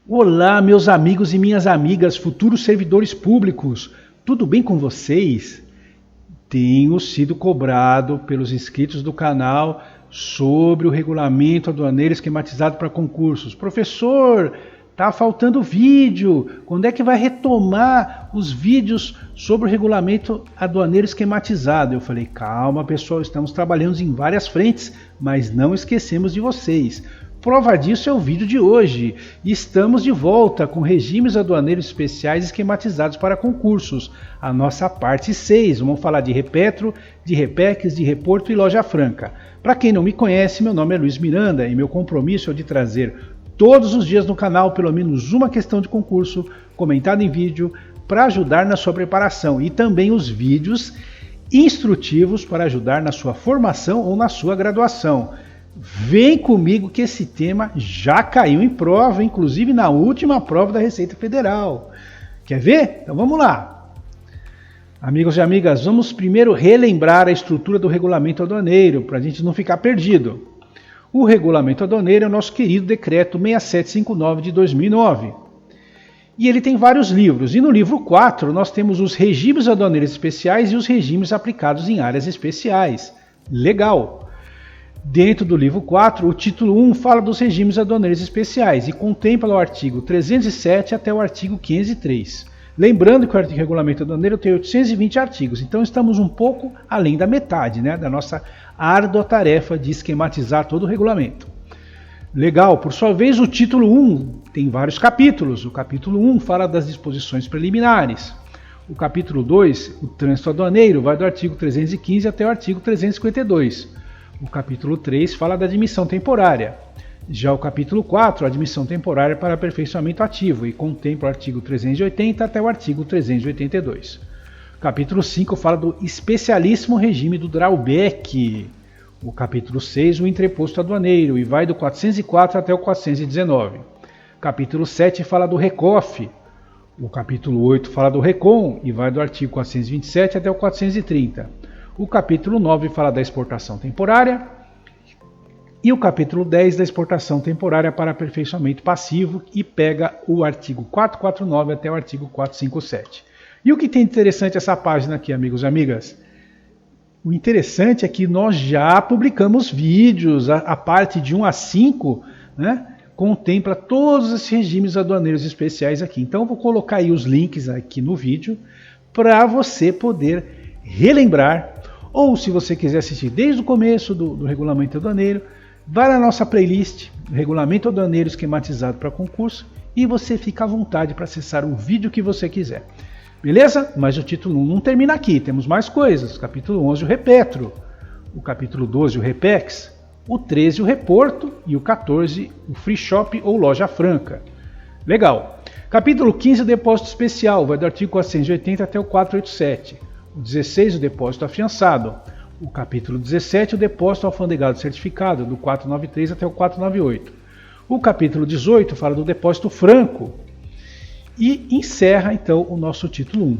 Olá, meus amigos e minhas amigas, futuros servidores públicos, tudo bem com vocês? Tenho sido cobrado pelos inscritos do canal sobre o regulamento aduaneiro esquematizado para concursos. Professor, tá faltando vídeo, quando é que vai retomar os vídeos sobre o regulamento aduaneiro esquematizado? Eu falei, calma pessoal, estamos trabalhando em várias frentes, mas não esquecemos de vocês. Prova disso é o vídeo de hoje. Estamos de volta com regimes aduaneiros especiais esquematizados para concursos. A nossa parte 6. Vamos falar de Repetro, de Repex, de Reporto e Loja Franca. Para quem não me conhece, meu nome é Luiz Miranda e meu compromisso é de trazer todos os dias no canal pelo menos uma questão de concurso comentada em vídeo para ajudar na sua preparação e também os vídeos instrutivos para ajudar na sua formação ou na sua graduação. Vem comigo que esse tema já caiu em prova, inclusive na última prova da Receita Federal. Quer ver? Então vamos lá. Amigos e amigas, vamos primeiro relembrar a estrutura do regulamento aduaneiro, para a gente não ficar perdido. O regulamento aduaneiro é o nosso querido decreto 6759 de 2009. E ele tem vários livros, e no livro 4 nós temos os regimes aduaneiros especiais e os regimes aplicados em áreas especiais. Legal! Dentro do livro 4, o título 1 fala dos regimes aduaneiros especiais e contempla o artigo 307 até o artigo 503. Lembrando que o regulamento aduaneiro tem 820 artigos, então estamos um pouco além da metade, da nossa árdua tarefa de esquematizar todo o regulamento. Legal, por sua vez o título 1 tem vários capítulos. O capítulo 1 fala das disposições preliminares. O capítulo 2, o trânsito aduaneiro, vai do artigo 315 até o artigo 352. O capítulo 3 fala da admissão temporária. Já o capítulo 4, a admissão temporária para aperfeiçoamento ativo, e contempla o artigo 380 até o artigo 382. O capítulo 5 fala do especialíssimo regime do drawback. O capítulo 6, o entreposto aduaneiro, e vai do 404 até o 419. O capítulo 7 fala do RECOF. O capítulo 8 fala do RECON, e vai do artigo 427 até o 430. O capítulo 9 fala da exportação temporária e o capítulo 10 da exportação temporária para aperfeiçoamento passivo e pega o artigo 449 até o artigo 457. E o que tem interessante essa página aqui, amigos e amigas? O interessante é que nós já publicamos vídeos, a parte de 1 a 5, contempla todos esses regimes aduaneiros especiais aqui. Então eu vou colocar aí os links aqui no vídeo para você poder relembrar. Ou se você quiser assistir desde o começo do regulamento aduaneiro, vai na nossa playlist, regulamento aduaneiro esquematizado para concurso, e você fica à vontade para acessar o vídeo que você quiser. Beleza? Mas o título 1 não termina aqui, temos mais coisas. Capítulo 11, o Repetro. O capítulo 12, o Repex. O 13, o Reporto. E o 14, o Free Shop ou Loja Franca. Legal. Capítulo 15, o Depósito Especial, vai do artigo 480 até o 487. O 16, o depósito afiançado. O capítulo 17, o depósito alfandegado certificado, do 493 até o 498. O capítulo 18 fala do depósito franco. E encerra, então, o nosso título 1.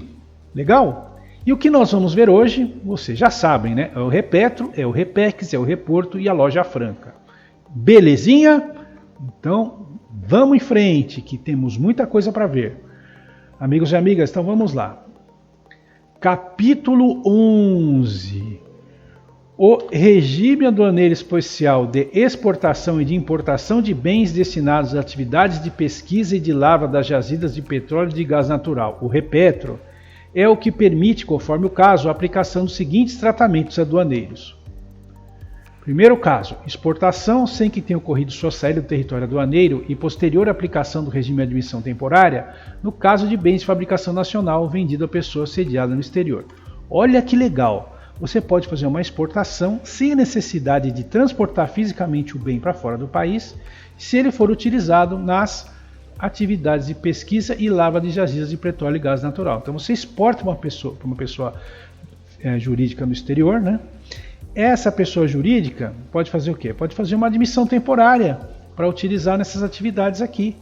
Legal? E o que nós vamos ver hoje, vocês já sabem, É o Repetro, é o Repex, é o Reporto e a Loja Franca. Belezinha? Então, vamos em frente, que temos muita coisa para ver. Amigos e amigas, então vamos lá. Capítulo 11. O regime aduaneiro especial de exportação e de importação de bens destinados a atividades de pesquisa e de lavra das jazidas de petróleo e de gás natural, o Repetro, é o que permite, conforme o caso, a aplicação dos seguintes tratamentos aduaneiros. Primeiro caso, exportação sem que tenha ocorrido sua saída do território aduaneiro e posterior aplicação do regime de admissão temporária, no caso de bens de fabricação nacional vendido a pessoa sediada no exterior. Olha que legal! Você pode fazer uma exportação sem a necessidade de transportar fisicamente o bem para fora do país, se ele for utilizado nas atividades de pesquisa e lavra de jazidas de petróleo e gás natural. Então você exporta para uma pessoa jurídica no exterior, Essa pessoa jurídica pode fazer o quê? Pode fazer uma admissão temporária para utilizar nessas atividades aqui.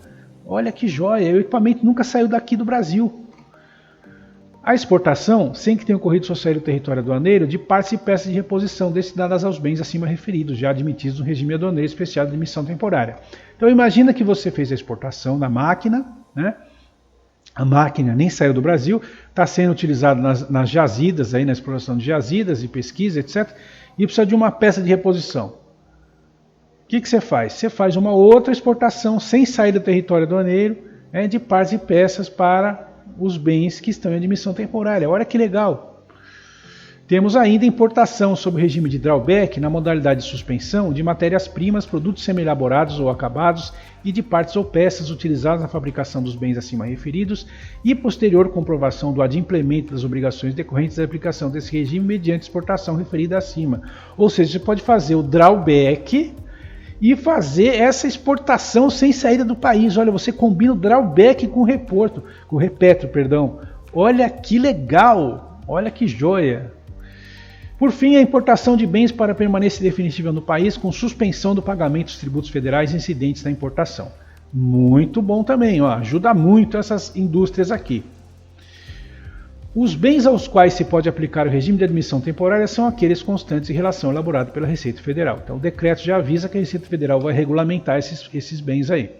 Olha que joia, o equipamento nunca saiu daqui do Brasil. A exportação, sem que tenha ocorrido só saída do território aduaneiro, de partes e peças de reposição destinadas aos bens acima referidos, já admitidos no regime aduaneiro especial de admissão temporária. Então imagina que você fez a exportação da máquina, né? A máquina nem saiu do Brasil, está sendo utilizada nas jazidas, aí, na exploração de jazidas e pesquisa, etc. E precisa de uma peça de reposição. O que você faz? Você faz uma outra exportação sem sair do território aduaneiro, de partes e peças para os bens que estão em admissão temporária. Olha que legal! Temos ainda importação sob o regime de drawback na modalidade de suspensão de matérias-primas, produtos semi-elaborados ou acabados e de partes ou peças utilizadas na fabricação dos bens acima referidos e posterior comprovação do adimplemento das obrigações decorrentes da aplicação desse regime mediante exportação referida acima. Ou seja, você pode fazer o drawback e fazer essa exportação sem saída do país. Olha, você combina o drawback com o repetro. Olha que legal! Olha que joia! Por fim, a importação de bens para permanência definitiva no país com suspensão do pagamento dos tributos federais incidentes na importação. Muito bom também, ajuda muito essas indústrias aqui. Os bens aos quais se pode aplicar o regime de admissão temporária são aqueles constantes em relação elaborado pela Receita Federal. Então o decreto já avisa que a Receita Federal vai regulamentar esses bens aí.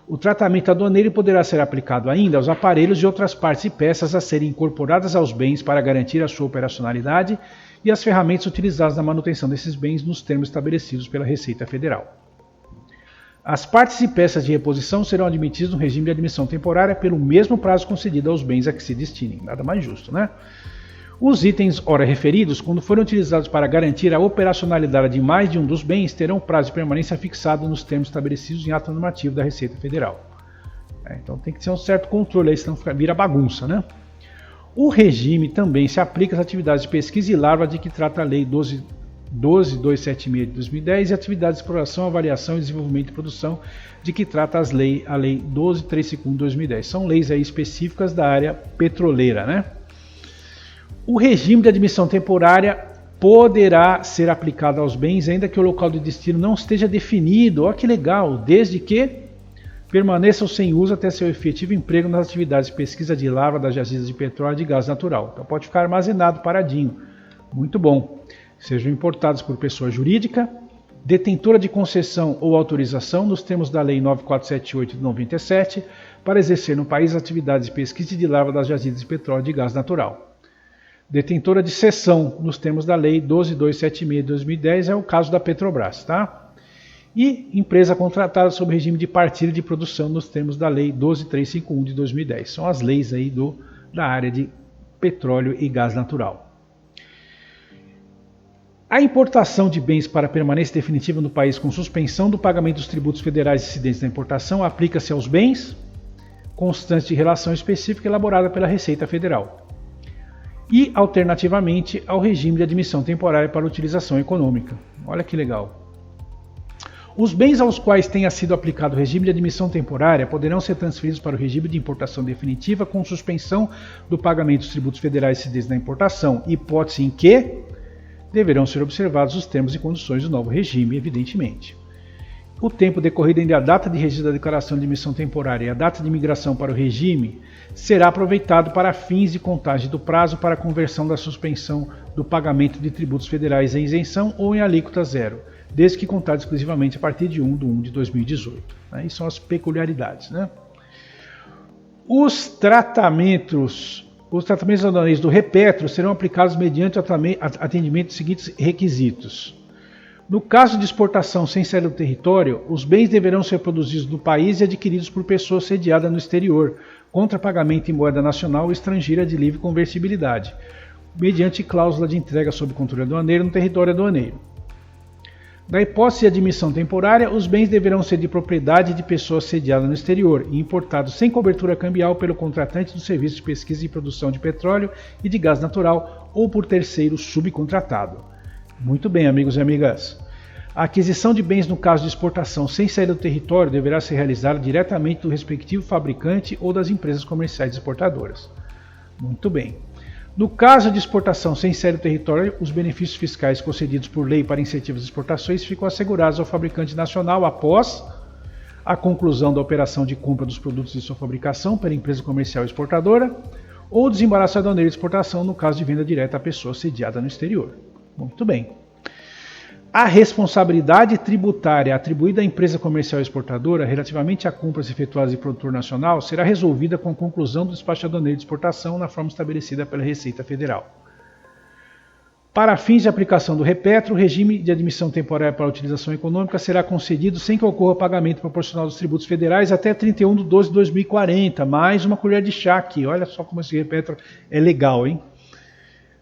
O tratamento aduaneiro poderá ser aplicado ainda aos aparelhos e outras partes e peças a serem incorporadas aos bens para garantir a sua operacionalidade e as ferramentas utilizadas na manutenção desses bens nos termos estabelecidos pela Receita Federal. As partes e peças de reposição serão admitidas no regime de admissão temporária pelo mesmo prazo concedido aos bens a que se destinem. Nada mais justo, né? Os itens ora referidos, quando forem utilizados para garantir a operacionalidade de mais de um dos bens, terão prazo de permanência fixado nos termos estabelecidos em ato normativo da Receita Federal. Então tem que ter um certo controle aí, senão vira bagunça, né? O regime também se aplica às atividades de pesquisa e larva de que trata a Lei 12.276 de 2010 e atividades de exploração, avaliação, desenvolvimento e produção de que trata a Lei 12.351 de 2010. São leis aí específicas da área petroleira, né? O regime de admissão temporária poderá ser aplicado aos bens ainda que o local de destino não esteja definido. Olha que legal, desde que permaneçam sem uso até seu efetivo emprego nas atividades de pesquisa de lava das jazidas de petróleo e de gás natural. Então pode ficar armazenado, paradinho. Muito bom. Sejam importados por pessoa jurídica, detentora de concessão ou autorização, nos termos da Lei 9478 de 97, para exercer no país atividades de pesquisa e de lava das jazidas de petróleo e de gás natural. Detentora de cessão, nos termos da Lei 12.276 de 2010, é o caso da Petrobras, tá? E empresa contratada sob regime de partilha de produção nos termos da Lei 12.351 de 2010. São as leis aí da área de petróleo e gás natural. A importação de bens para permanência definitiva no país com suspensão do pagamento dos tributos federais incidentes na importação aplica-se aos bens constantes de relação específica elaborada pela Receita Federal. E, alternativamente, ao regime de admissão temporária para utilização econômica. Olha que legal. Os bens aos quais tenha sido aplicado o regime de admissão temporária poderão ser transferidos para o regime de importação definitiva com suspensão do pagamento dos tributos federais incidentes na importação, hipótese em que deverão ser observados os termos e condições do novo regime, evidentemente. O tempo decorrido entre a data de registro da declaração de admissão temporária e a data de migração para o regime será aproveitado para fins de contagem do prazo para a conversão da suspensão do pagamento de tributos federais em isenção ou em alíquota zero, desde que contado exclusivamente a partir de 1 de 2018. Aí são as peculiaridades, né? Os tratamentos aduaneiros do repetro serão aplicados mediante o atendimento dos seguintes requisitos. No caso de exportação sem sair do território, os bens deverão ser produzidos no país e adquiridos por pessoa sediada no exterior, contra pagamento em moeda nacional ou estrangeira de livre conversibilidade, mediante cláusula de entrega sob controle aduaneiro no território aduaneiro. Na hipótese de admissão temporária, os bens deverão ser de propriedade de pessoa sediada no exterior e importados sem cobertura cambial pelo contratante do serviço de pesquisa e produção de petróleo e de gás natural ou por terceiro subcontratado. Muito bem, amigos e amigas. A aquisição de bens no caso de exportação sem saída do território deverá ser realizada diretamente do respectivo fabricante ou das empresas comerciais exportadoras. Muito bem. No caso de exportação sem saída do território, os benefícios fiscais concedidos por lei para incentivos às exportações ficam assegurados ao fabricante nacional após a conclusão da operação de compra dos produtos de sua fabricação pela empresa comercial exportadora, ou desembaraço aduaneiro de exportação no caso de venda direta à pessoa sediada no exterior. Muito bem. A responsabilidade tributária atribuída à empresa comercial exportadora relativamente a compras efetuadas em produtor nacional será resolvida com a conclusão do despacho aduaneiro de exportação na forma estabelecida pela Receita Federal. Para fins de aplicação do REPETRO, o regime de admissão temporária para a utilização econômica será concedido sem que ocorra pagamento proporcional dos tributos federais até 31 de 12 de 2040. Mais uma colher de chá aqui. Olha só como esse REPETRO é legal, hein?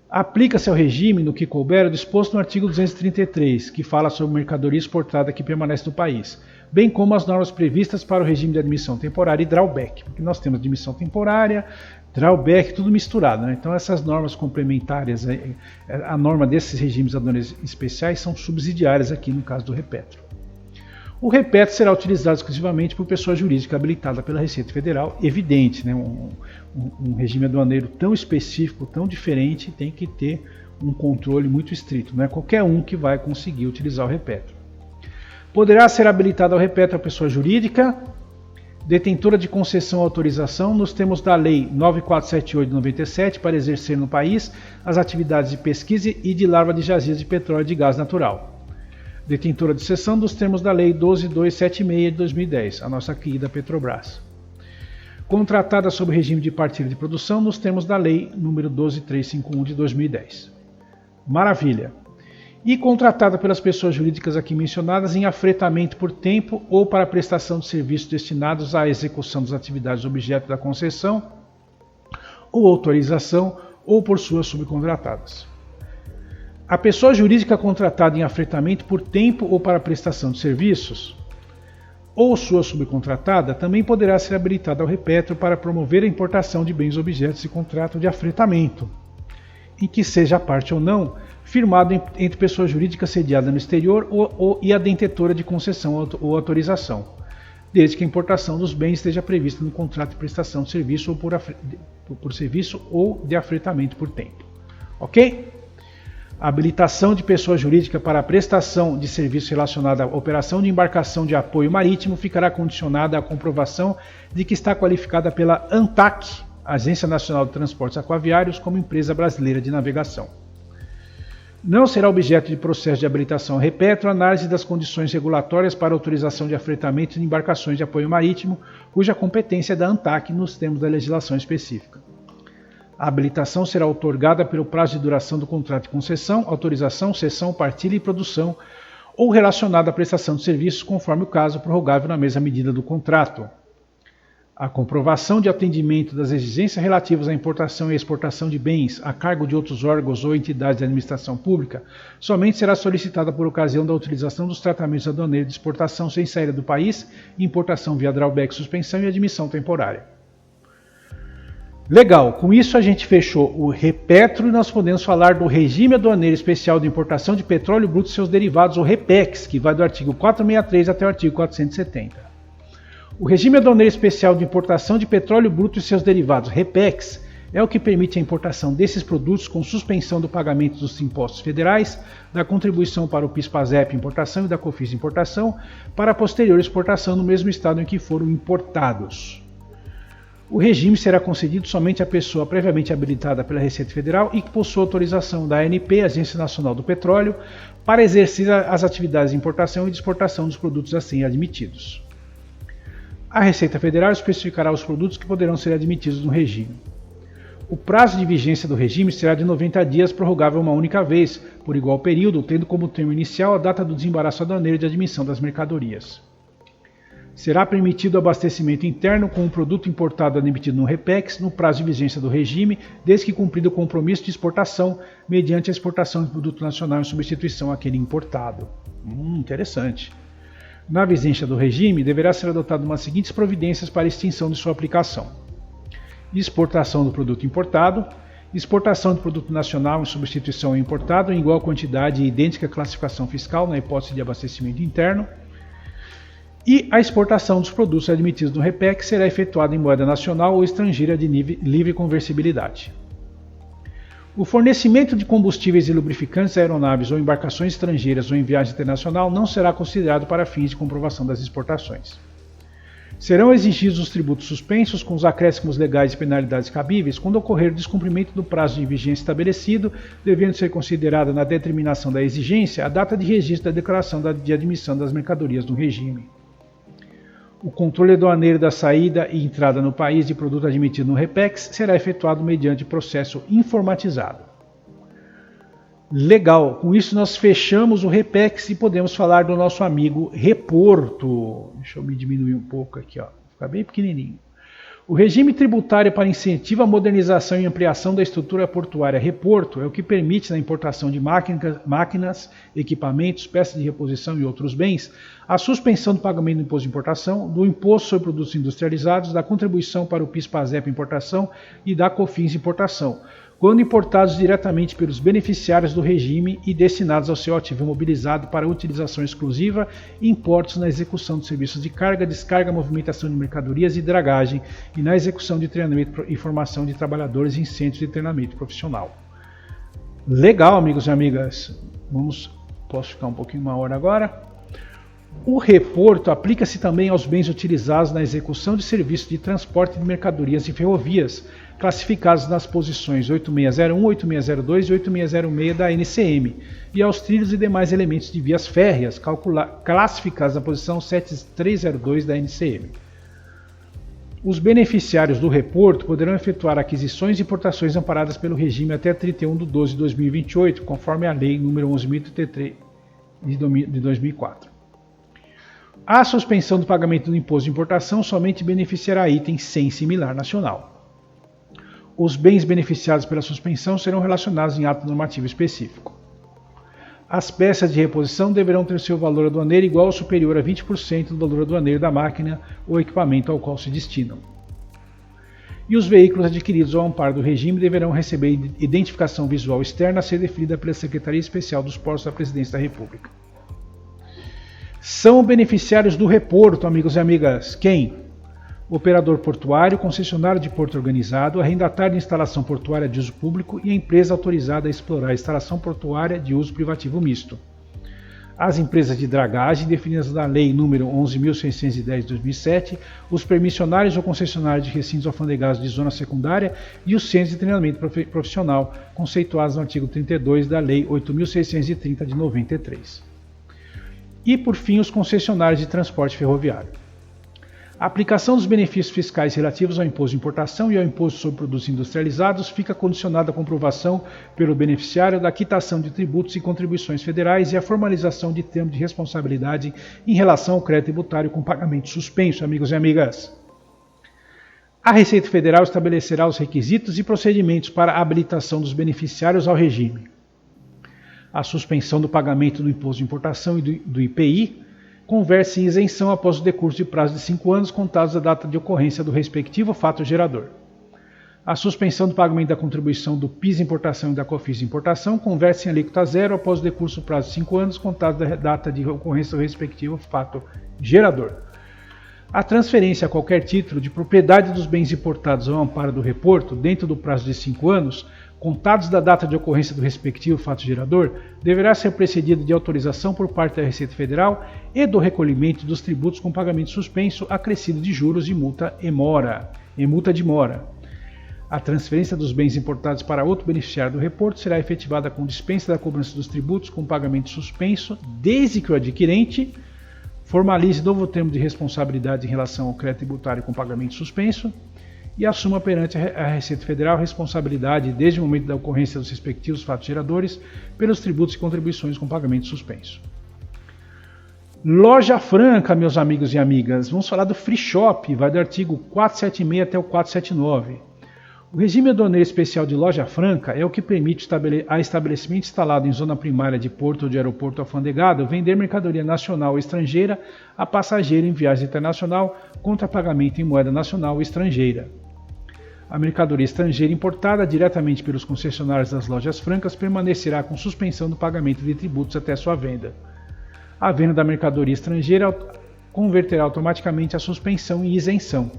Aplica-se ao regime, no que couber, o disposto no artigo 233, que fala sobre mercadoria exportada que permanece no país, bem como as normas previstas para o regime de admissão temporária e drawback, porque nós temos admissão temporária, drawback, tudo misturado, né? Então essas normas complementares, a norma desses regimes aduaneiros especiais são subsidiárias aqui no caso do REPETRO. O REPETRO será utilizado exclusivamente por pessoa jurídica habilitada pela Receita Federal, evidente, né? Um regime aduaneiro tão específico, tão diferente, tem que ter um controle muito estrito, não é qualquer um que vai conseguir utilizar o REPETRO. Poderá ser habilitado ao REPETRO a pessoa jurídica, detentora de concessão ou autorização, nos termos da Lei 9478 de 97, para exercer no país as atividades de pesquisa e de larva de jazidas de petróleo e de gás natural. Detentora de cessão dos termos da Lei 12276 de 2010, a nossa querida Petrobras. Contratada sob o regime de partilha de produção nos termos da Lei nº 12351 de 2010. Maravilha! E contratada pelas pessoas jurídicas aqui mencionadas em afretamento por tempo ou para prestação de serviços destinados à execução das atividades objeto da concessão ou autorização ou por suas subcontratadas. A pessoa jurídica contratada em afretamento por tempo ou para prestação de serviços ou sua subcontratada também poderá ser habilitada ao REPETRO para promover a importação de bens objetos de contrato de afretamento, em que seja a parte ou não firmado entre pessoa jurídica sediada no exterior e a detentora de concessão ou autorização, desde que a importação dos bens esteja prevista no contrato de prestação de serviço ou por serviço ou de afretamento por tempo. Ok? A habilitação de pessoa jurídica para a prestação de serviço relacionado à operação de embarcação de apoio marítimo ficará condicionada à comprovação de que está qualificada pela ANTAQ, Agência Nacional de Transportes Aquaviários, como empresa brasileira de navegação. Não será objeto de processo de habilitação ao REPETRO a análise das condições regulatórias para autorização de afretamento de embarcações de apoio marítimo, cuja competência é da ANTAQ nos termos da legislação específica. A habilitação será outorgada pelo prazo de duração do contrato de concessão, autorização, cessão, partilha e produção, ou relacionada à prestação de serviços, conforme o caso, prorrogável na mesma medida do contrato. A comprovação de atendimento das exigências relativas à importação e exportação de bens a cargo de outros órgãos ou entidades de administração pública somente será solicitada por ocasião da utilização dos tratamentos aduaneiros de exportação sem saída do país, importação via drawback, suspensão e admissão temporária. Legal, com isso a gente fechou o REPETRO e nós podemos falar do Regime Aduaneiro Especial de Importação de Petróleo Bruto e seus derivados, ou REPEX, que vai do artigo 463 até o artigo 470. O Regime Aduaneiro Especial de Importação de Petróleo Bruto e seus derivados, REPEX, é o que permite a importação desses produtos com suspensão do pagamento dos impostos federais, da contribuição para o PIS/PASEP importação e da COFINS importação, para a posterior exportação no mesmo estado em que foram importados. O regime será concedido somente à pessoa previamente habilitada pela Receita Federal e que possua autorização da ANP, Agência Nacional do Petróleo, para exercer as atividades de importação e de exportação dos produtos assim admitidos. A Receita Federal especificará os produtos que poderão ser admitidos no regime. O prazo de vigência do regime será de 90 dias, prorrogável uma única vez, por igual período, tendo como termo inicial a data do desembaraço aduaneiro de admissão das mercadorias. Será permitido o abastecimento interno com o produto importado admitido no REPEX no prazo de vigência do regime, desde que cumprido o compromisso de exportação, mediante a exportação de produto nacional em substituição àquele importado. Interessante. Na vigência do regime, deverá ser adotado umas seguintes providências para extinção de sua aplicação: exportação do produto importado, exportação de produto nacional em substituição ao importado em igual quantidade e idêntica classificação fiscal na hipótese de abastecimento interno, e a exportação dos produtos admitidos no REPEX será efetuada em moeda nacional ou estrangeira de livre conversibilidade. O fornecimento de combustíveis e lubrificantes a aeronaves ou embarcações estrangeiras ou em viagem internacional não será considerado para fins de comprovação das exportações. Serão exigidos os tributos suspensos com os acréscimos legais e penalidades cabíveis quando ocorrer o descumprimento do prazo de vigência estabelecido, devendo ser considerada na determinação da exigência a data de registro da declaração de admissão das mercadorias no regime. O controle aduaneiro da saída e entrada no país de produto admitido no REPEX será efetuado mediante processo informatizado. Legal, com isso nós fechamos o REPEX e podemos falar do nosso amigo Reporto. Deixa eu me diminuir um pouco aqui, ó, fica bem pequenininho. O regime tributário para incentivo à modernização e ampliação da estrutura portuária Reporto é o que permite na importação de máquinas, equipamentos, peças de reposição e outros bens, a suspensão do pagamento do imposto de importação, do imposto sobre produtos industrializados, da contribuição para o PIS/PASEP importação e da COFINS importação, quando importados diretamente pelos beneficiários do regime e destinados ao seu ativo imobilizado para utilização exclusiva e importos na execução de serviços de carga, descarga, movimentação de mercadorias e dragagem e na execução de treinamento e formação de trabalhadores em centros de treinamento profissional. Legal, amigos e amigas. Posso ficar um pouquinho uma hora agora? O reporto aplica-se também aos bens utilizados na execução de serviços de transporte de mercadorias e ferrovias, classificados nas posições 8601, 8602 e 8606 da NCM, e aos trilhos e demais elementos de vias férreas, classificados na posição 7302 da NCM. Os beneficiários do reporto poderão efetuar aquisições e importações amparadas pelo regime até 31/12/2028, conforme a Lei nº 11.033 de 2004. A suspensão do pagamento do imposto de importação somente beneficiará itens sem similar nacional. Os bens beneficiados pela suspensão serão relacionados em ato normativo específico. As peças de reposição deverão ter seu valor aduaneiro igual ou superior a 20% do valor aduaneiro da máquina ou equipamento ao qual se destinam. E os veículos adquiridos ao amparo do regime deverão receber identificação visual externa a ser definida pela Secretaria Especial dos Portos da Presidência da República. São beneficiários do reporto, amigos e amigas, quem? Operador portuário, concessionário de porto organizado, arrendatário de instalação portuária de uso público e a empresa autorizada a explorar a instalação portuária de uso privativo misto. As empresas de dragagem, definidas na Lei nº 11.610 de 2007, os permissionários ou concessionários de recintos alfandegados de zona secundária e os centros de treinamento profissional, conceituados no artigo 32 da Lei 8.630 de 93. E, por fim, os concessionários de transporte ferroviário. A aplicação dos benefícios fiscais relativos ao imposto de importação e ao imposto sobre produtos industrializados fica condicionada à comprovação pelo beneficiário da quitação de tributos e contribuições federais e à formalização de termo de responsabilidade em relação ao crédito tributário com pagamento suspenso, amigos e amigas. A Receita Federal estabelecerá os requisitos e procedimentos para a habilitação dos beneficiários ao regime. A suspensão do pagamento do imposto de importação e do IPI converte-se em isenção após o decurso de prazo de 5 anos contados da data de ocorrência do respectivo fato gerador. A suspensão do pagamento da contribuição do PIS importação e da COFINS importação converte-se em alíquota zero após o decurso do prazo de 5 anos contados da data de ocorrência do respectivo fato gerador. A transferência a qualquer título de propriedade dos bens importados ao amparo do reporto dentro do prazo de 5 anos, contados da data de ocorrência do respectivo fato gerador, deverá ser precedida de autorização por parte da Receita Federal e do recolhimento dos tributos com pagamento suspenso, acrescido de juros e multa de mora. A transferência dos bens importados para outro beneficiário do reporto será efetivada com dispensa da cobrança dos tributos com pagamento suspenso, desde que o adquirente formalize novo termo de responsabilidade em relação ao crédito tributário com pagamento suspenso e assuma perante a Receita Federal a responsabilidade desde o momento da ocorrência dos respectivos fatos geradores pelos tributos e contribuições com pagamento suspenso. Loja Franca, meus amigos e amigas, vamos falar do Free Shop, vai do artigo 476 até o 479. O regime aduaneiro especial de Loja Franca é o que permite a estabelecimento instalado em zona primária de porto ou de aeroporto alfandegado vender mercadoria nacional ou estrangeira a passageiro em viagem internacional contra pagamento em moeda nacional ou estrangeira. A mercadoria estrangeira importada diretamente pelos concessionários das lojas francas permanecerá com suspensão do pagamento de tributos até sua venda. A venda da mercadoria estrangeira converterá automaticamente a suspensão em isenção.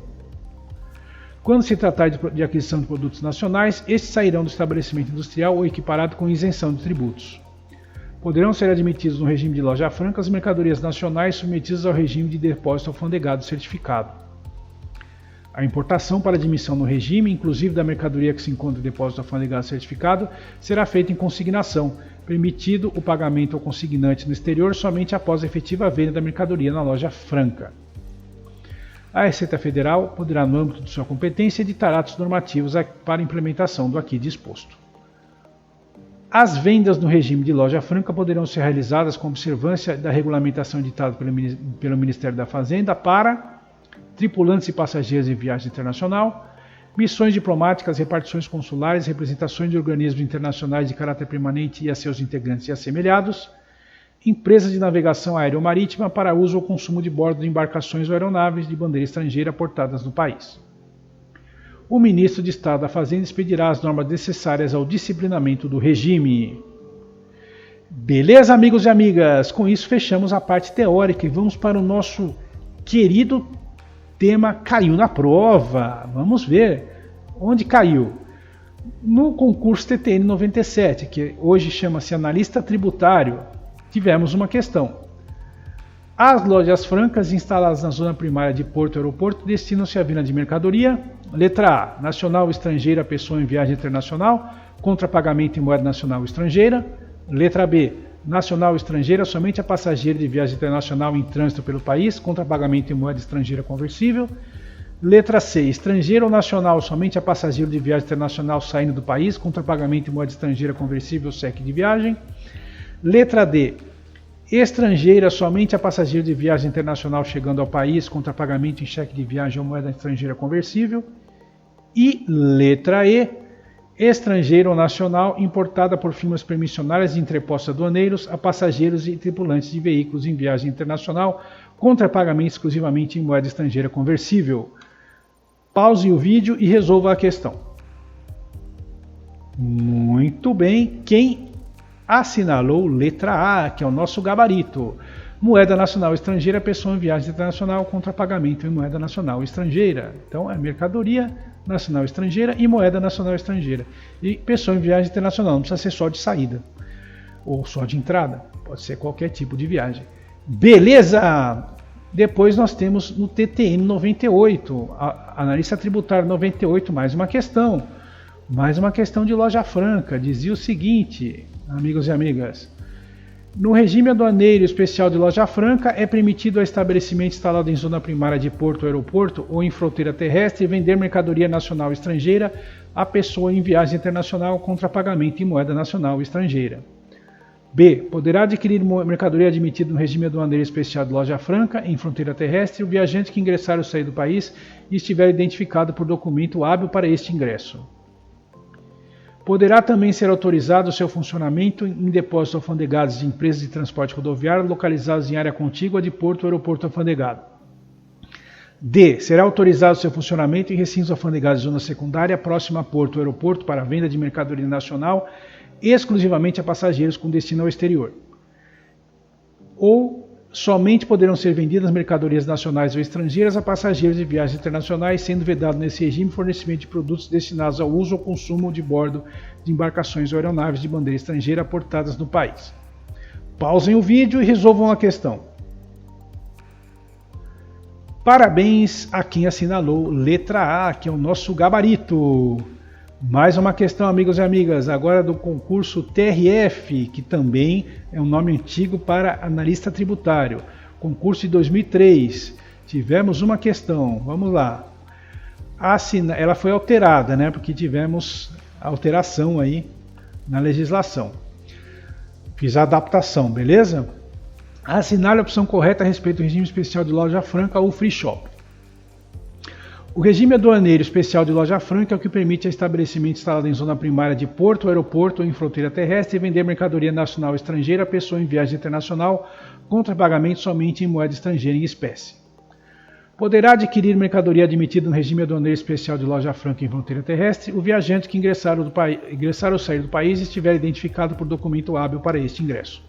Quando se tratar de aquisição de produtos nacionais, estes sairão do estabelecimento industrial ou equiparado com isenção de tributos. Poderão ser admitidos no regime de loja franca as mercadorias nacionais submetidas ao regime de depósito alfandegado certificado. A importação para admissão no regime, inclusive da mercadoria que se encontra em depósito alfandegado certificado, será feita em consignação, permitido o pagamento ao consignante no exterior somente após a efetiva venda da mercadoria na loja franca. A Receita Federal poderá, no âmbito de sua competência, editar atos normativos para implementação do aqui disposto. As vendas no regime de loja franca poderão ser realizadas com observância da regulamentação editada pelo Ministério da Fazenda para tripulantes e passageiros em viagem internacional, missões diplomáticas, repartições consulares, representações de organismos internacionais de caráter permanente e a seus integrantes e assemelhados, empresas de navegação aeromarítima para uso ou consumo de bordo de embarcações ou aeronaves de bandeira estrangeira portadas no país. O ministro de Estado da Fazenda expedirá as normas necessárias ao disciplinamento do regime. Beleza, amigos e amigas? Com isso fechamos a parte teórica e vamos para o nosso querido tema caiu na prova. Vamos ver onde caiu. No concurso TTN 97, que hoje chama-se Analista Tributário, tivemos uma questão. As lojas francas instaladas na zona primária de porto e aeroporto destinam-se à venda de mercadoria. Letra A, nacional ou estrangeira, pessoa em viagem internacional, contra pagamento em moeda nacional ou estrangeira. Letra B, nacional ou estrangeira, somente a passageiro de viagem internacional em trânsito pelo país, contra pagamento em moeda estrangeira conversível. Letra C, estrangeiro ou nacional, somente a passageiro de viagem internacional saindo do país, contra pagamento em moeda estrangeira conversível, SEC de viagem. Letra D, estrangeira, somente a passageiro de viagem internacional chegando ao país, contra pagamento em cheque de viagem ou moeda estrangeira conversível. E letra E, estrangeira ou nacional, importada por firmas permissionárias de entrepostos aduaneiros a passageiros e tripulantes de veículos em viagem internacional, contra pagamento exclusivamente em moeda estrangeira conversível. Pause o vídeo e resolva a questão. Muito bem, quem assinalou letra A, que é o nosso gabarito. Moeda nacional estrangeira, pessoa em viagem internacional contra pagamento em moeda nacional estrangeira. Então é mercadoria nacional estrangeira e moeda nacional estrangeira. E pessoa em viagem internacional, não precisa ser só de saída ou só de entrada, pode ser qualquer tipo de viagem. Beleza! Depois nós temos no TTN 98, Analista Tributário 98, mais uma questão de loja franca. Dizia o seguinte, amigos e amigas: no regime aduaneiro especial de loja franca, é permitido ao estabelecimento instalado em zona primária de porto ou aeroporto ou em fronteira terrestre vender mercadoria nacional ou estrangeira a pessoa em viagem internacional contra pagamento em moeda nacional ou estrangeira. B. Poderá adquirir mercadoria admitida no regime aduaneiro especial de loja franca em fronteira terrestre o viajante que ingressar ou sair do país e estiver identificado por documento hábil para este ingresso. Poderá também ser autorizado o seu funcionamento em depósitos alfandegados de empresas de transporte rodoviário localizados em área contígua de porto ou aeroporto alfandegado. D. Será autorizado o seu funcionamento em recintos alfandegados de zona secundária próxima a porto ou aeroporto para venda de mercadoria nacional exclusivamente a passageiros com destino ao exterior. Ou somente poderão ser vendidas mercadorias nacionais ou estrangeiras a passageiros de viagens internacionais, sendo vedado nesse regime fornecimento de produtos destinados ao uso ou consumo de bordo de embarcações ou aeronaves de bandeira estrangeira portadas no país. Pausem o vídeo e resolvam a questão. Parabéns a quem assinalou letra A, que é o nosso gabarito. Mais uma questão, amigos e amigas, agora do concurso TRF, que também é um nome antigo para analista tributário. Concurso de 2003. Tivemos uma questão, vamos lá. Ela foi alterada, né? Porque tivemos alteração aí na legislação. Fiz a adaptação, beleza? Assinar a opção correta a respeito do regime especial de loja franca ou free shop. O regime aduaneiro especial de loja franca é o que permite a estabelecimento instalado em zona primária de porto, aeroporto ou em fronteira terrestre vender mercadoria nacional ou estrangeira a pessoa em viagem internacional contra pagamento somente em moeda estrangeira em espécie. Poderá adquirir mercadoria admitida no regime aduaneiro especial de loja franca em fronteira terrestre o viajante que ingressar ou sair do país e estiver identificado por documento hábil para este ingresso.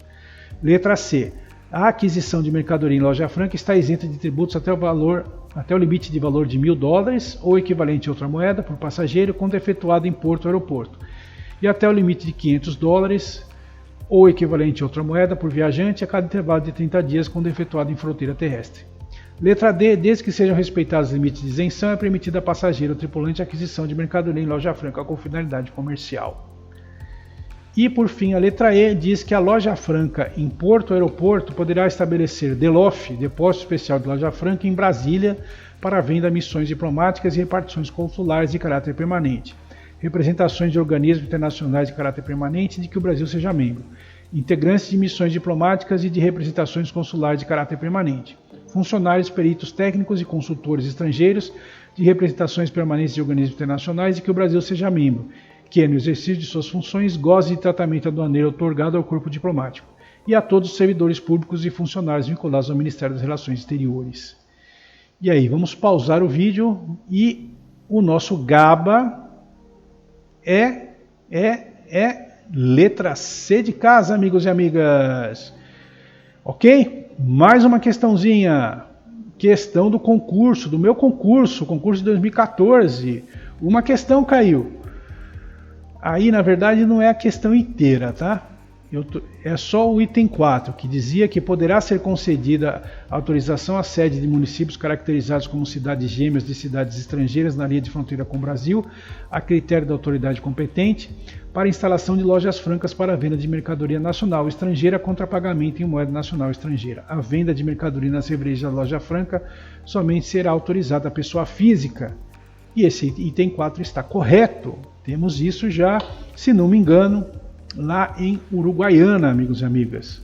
Letra C. A aquisição de mercadoria em loja franca está isenta de tributos até o limite de valor de $1.000 ou equivalente a outra moeda por passageiro quando efetuado em porto ou aeroporto, e até o limite de $500 ou equivalente a outra moeda por viajante a cada intervalo de 30 dias quando efetuado em fronteira terrestre. Letra D, desde que sejam respeitados os limites de isenção, é permitida a passageiro ou tripulante a aquisição de mercadoria em loja franca com finalidade comercial. E por fim, a letra E diz que a loja franca em porto ou aeroporto poderá estabelecer DELOF, Depósito Especial de Loja Franca, em Brasília para a venda, missões diplomáticas e repartições consulares de caráter permanente, representações de organismos internacionais de caráter permanente de que o Brasil seja membro, integrantes de missões diplomáticas e de representações consulares de caráter permanente, funcionários, peritos técnicos e consultores estrangeiros de representações permanentes de organismos internacionais de que o Brasil seja membro, que, no exercício de suas funções, goze de tratamento aduaneiro otorgado ao corpo diplomático, e a todos os servidores públicos e funcionários vinculados ao Ministério das Relações Exteriores. E aí, vamos pausar o vídeo e o nosso GABA é letra C de casa, amigos e amigas. Ok? Mais uma questãozinha. Questão do concurso, do meu concurso de 2014. Uma questão caiu. Aí, na verdade, não é a questão inteira, tá? É só o item 4, que dizia que poderá ser concedida autorização à sede de municípios caracterizados como cidades gêmeas de cidades estrangeiras na linha de fronteira com o Brasil, a critério da autoridade competente, para instalação de lojas francas para a venda de mercadoria nacional ou estrangeira contra pagamento em moeda nacional ou estrangeira. A venda de mercadoria nas reverejas da loja franca somente será autorizada a pessoa física. E esse item 4 está correto. Temos isso já, se não me engano, lá em Uruguaiana, amigos e amigas.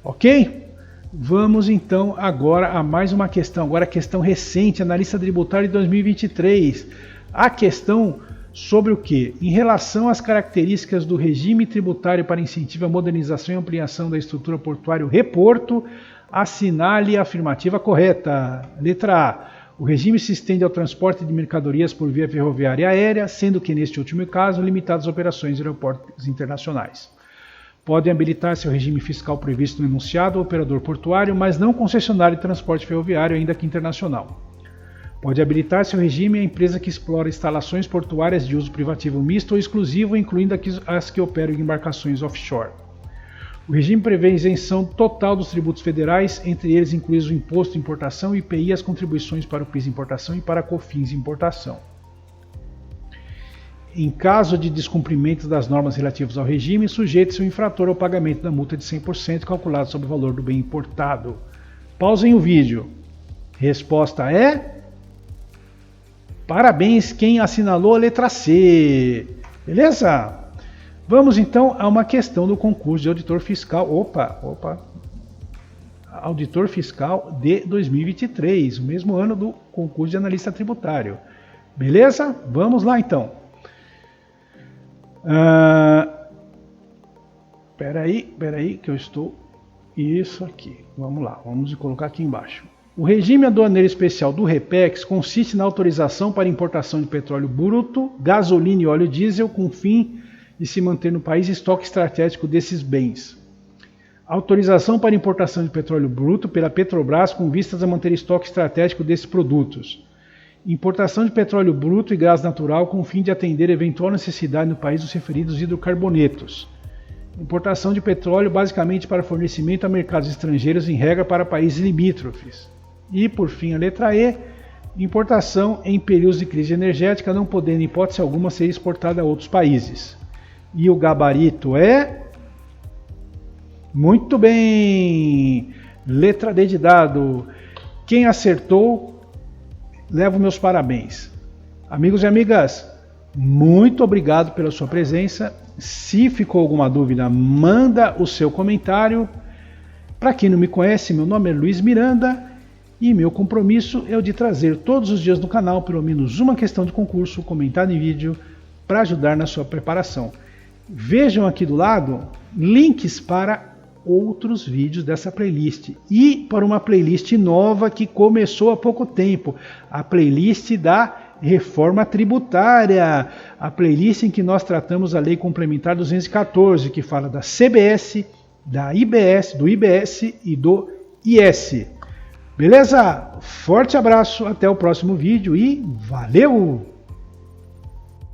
Ok? Vamos então agora a mais uma questão. Agora a questão recente, analista tributário de 2023. A questão sobre o quê? Em relação às características do regime tributário para incentivo à modernização e ampliação da estrutura portuária Reporto, assinale a afirmativa correta. Letra A. O regime se estende ao transporte de mercadorias por via ferroviária e aérea, sendo que, neste último caso, limitadas às operações de aeroportos internacionais. Podem habilitar-se ao regime fiscal previsto no enunciado ao operador portuário, mas não concessionário de transporte ferroviário, ainda que internacional. Pode habilitar-se ao regime a empresa que explora instalações portuárias de uso privativo misto ou exclusivo, incluindo as que operam em embarcações offshore. O regime prevê isenção total dos tributos federais, entre eles incluídos o Imposto de Importação, o IPI e as contribuições para o PIS Importação e para a COFINS Importação. Em caso de descumprimento das normas relativas ao regime, sujeita-se o infrator ao pagamento da multa de 100% calculada sobre o valor do bem importado. Pausem o vídeo. Resposta é... Parabéns quem assinalou a letra C. Beleza? Vamos então a uma questão do concurso de auditor fiscal. Auditor fiscal de 2023, o mesmo ano do concurso de analista tributário. Beleza? Vamos lá então. Peraí, que eu estou... Isso aqui. Vamos lá, vamos colocar aqui embaixo. O regime aduaneiro especial do REPEX consiste na autorização para importação de petróleo bruto, gasolina e óleo diesel com fim de se manter no país estoque estratégico desses bens. Autorização para importação de petróleo bruto pela Petrobras com vistas a manter estoque estratégico desses produtos. Importação de petróleo bruto e gás natural com o fim de atender eventual necessidade no país dos referidos hidrocarbonetos. Importação de petróleo basicamente para fornecimento a mercados estrangeiros, em regra para países limítrofes. E, por fim, a letra E, importação em períodos de crise energética, não podendo, em hipótese alguma, ser exportada a outros países. E o gabarito é... Muito bem! Letra D de dado. Quem acertou, leva meus parabéns. Amigos e amigas, muito obrigado pela sua presença. Se ficou alguma dúvida, manda o seu comentário. Para quem não me conhece, meu nome é Luiz Miranda e meu compromisso é o de trazer todos os dias no canal pelo menos uma questão de concurso comentada em vídeo para ajudar na sua preparação. Vejam aqui do lado links para outros vídeos dessa playlist e para uma playlist nova que começou há pouco tempo, a playlist da Reforma Tributária, a playlist em que nós tratamos a Lei Complementar 214, que fala da CBS, da IBS, do IBS e do IS. Beleza? Forte abraço, até o próximo vídeo e valeu!